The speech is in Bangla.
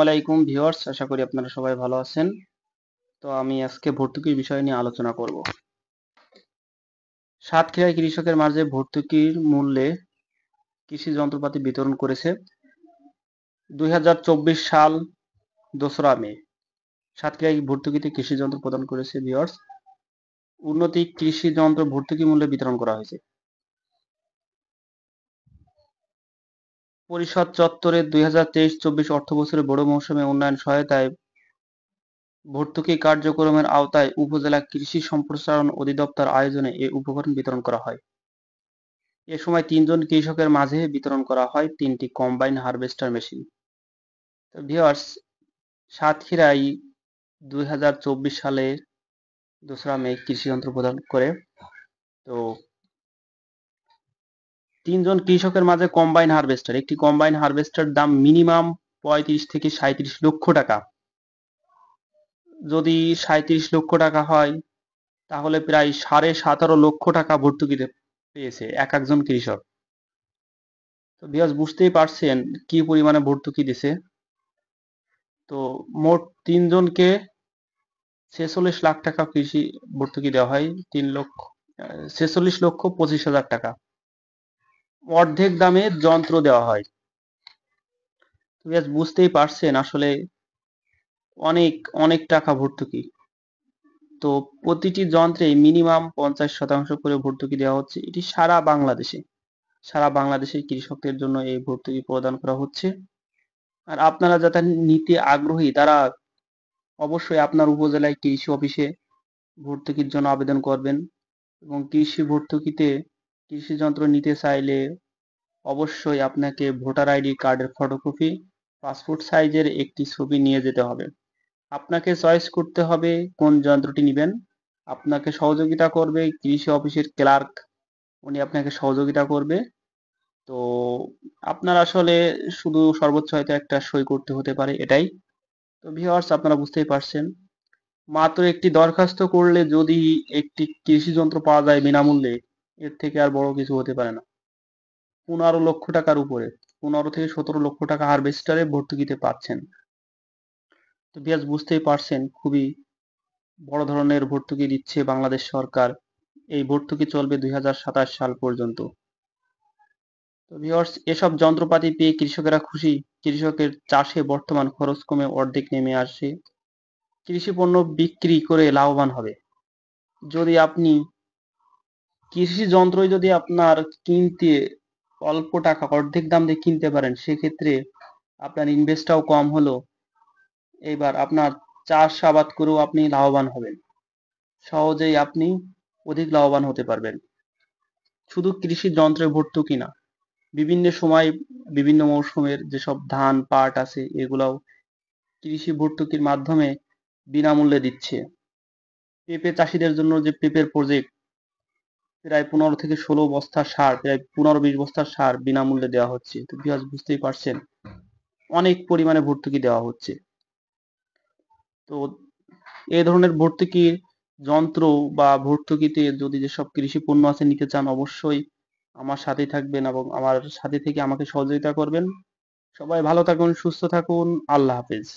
আলাইকুম ভিউয়ার্স, আশা করি আপনারা সবাই ভালো আছেন। তো আমি আজকে ভর্তুকির বিষয় নিয়ে আলোচনা করব। সাতক্ষীরায় কৃষকের মাঝে ভর্তুকির মূল্যে কৃষি যন্ত্রপাতি বিতরণ করেছে 2024 সাল 2রা মে। সাতক্ষীরায় ভর্তুকিতে কৃষি যন্ত্র প্রদান করেছে ভিউয়ার্স। উন্নতি কৃষি যন্ত্র ভর্তুকি মূল্যে বিতরণ করা হয়েছে। পরিষদ চত্বরে 2023-24 অর্থবছরে বড় মৌসুমে উন্নয়ন সহায়তায় ভর্তুকি কার্যক্রমের আওতায় উপজেলা কৃষি সম্প্রসারণ অধিদপ্তর আয়োজনে এ উপকরণ বিতরণ করা হয়। এ সময় ৩ জন কৃষকের মাঝে বিতরণ করা হয় ৩টি কম্বাইন হারভেস্টার মেশিন। তো ভিউয়ার্স, সাতক্ষীরায় 2024 সালে 2রা মে কৃষি যন্ত্র প্রদান করে। তো ৩ জন কৃষকের মাঝে কম্বাইন হারভেস্টার, একটি কম্বাইন হারভেস্টার দাম মিনিমাম ৩৫ থেকে ৩৭ লক্ষ টাকা। যদি ৩৭ লক্ষ টাকা হয় তাহলে প্রায় 17.5 লক্ষ টাকা ভর্তুকিতে পেয়েছে এক একজন কৃষক। তো ভিউয়ার্স, বুঝতেই পারছেন কি পরিমাণে ভর্তুকি দিছে। তো মোট ৩ জনকে ৪৬ লাখ টাকা কৃষি ভর্তুকি দেওয়া হয়। 46,25,000 টাকা। অর্ধেক দামে যন্ত্র দেওয়া হয়। তো ভিউয়ার্স, বুঝতেই পারছেন আসলে অনেক অনেক টাকা ভর্তুকি। তো প্রতিটি যন্ত্রে মিনিমাম 50% করে ভর্তুকি দেওয়া হচ্ছে। এটি সারা বাংলাদেশের কৃষকদের জন্য এই ভর্তুকি প্রদান করা হচ্ছে। আর আপনারা যারা নিতে আগ্রহী তারা অবশ্যই আপনার উপজেলায় কৃষি অফিসে ভর্তুকির জন্য আবেদন করবেন। এবং কৃষি ভর্তুকিতে কৃষি যন্ত্র নিতে চাইলে অবশ্যই আপনাকে ভোটার আইডি কার্ডের ফটোকপি, পাসপোর্ট সাইজের একটি ছবি নিয়ে যেতে হবে। আপনাকে চয়েস করতে হবে কোন যন্ত্রটি নেবেন। আপনাকে সহযোগিতা করবে কৃষি অফিসের ক্লার্ক, উনি আপনাকে সহযোগিতা করবে। তো আপনার আসলে শুধু সর্বোচ্চ হয়তো একটা সই করতে হতে পারে, এটাই। তো ভিউয়ার্স, আপনারা বুঝতেই পারছেন মাত্র একটি দরখাস্ত করলে যদি একটি কৃষি যন্ত্র পাওয়া যায় বিনামূল্যে, এর থেকে আর বড় কিছু হতে পারে না। 15 লক্ষ টাকার উপরে, 15 থেকে 17 লক্ষ টাকা হারভেস্টারে ভর্তুকিতে পাচ্ছেন। তো ভিউয়ার্স, বুঝতেই পারছেন খুবই বড় ধরনের ভর্তুকি দিচ্ছে বাংলাদেশ সরকার। এই ভর্তুকি চলবে 2027 সাল পর্যন্ত। তো ভিউয়ার্স, এসব যন্ত্রপাতি পেয়ে কৃষকেরা খুশি। কৃষকের চাষে বর্তমান খরচ কমে অর্ধেক নেমে আসে। কৃষি পণ্য বিক্রি করে লাভবান হবে। যদি আপনি কৃষি যন্ত্রই যদি আপনার কিনতে অল্প টাকা অর্ধেক দাম দিয়ে কিনতে পারেন, সেক্ষেত্রে আপনার ইনভেস্টটাও কম হলো। এবার আপনার চাষ আবাদ করেও আপনি লাভবান হবেন। সহজেই আপনি অধিক লাভবান হতে পারবেন। শুধু কৃষি যন্ত্রে ভর্তুকি না, বিভিন্ন সময় বিভিন্ন মৌসুমের যেসব ধান পাট আছে এগুলাও কৃষি ভর্তুকির মাধ্যমে বিনামূল্যে দিচ্ছে। পেঁপে চাষীদের জন্য যে পেঁপের প্রজেক্ট, প্রায় 15 থেকে 16 বস্তা সার, প্রায় 15-20 বস্তার সার বিনামূল্যে দেওয়া হচ্ছে। তো ভিউয়ার্স, বুঝতেই পারছেন অনেক পরিমাণে ভর্তুকি দেওয়া হচ্ছে। তো এই ধরনের ভর্তুকির যন্ত্র বা ভর্তুকিতে যদি যেসব কৃষি পণ্য আছে নিতে চান, অবশ্যই আমার সাথেই থাকবেন এবং আমার সাথে থেকে আমাকে সহযোগিতা করবেন। সবাই ভালো থাকুন, সুস্থ থাকুন। আল্লাহ হাফেজ।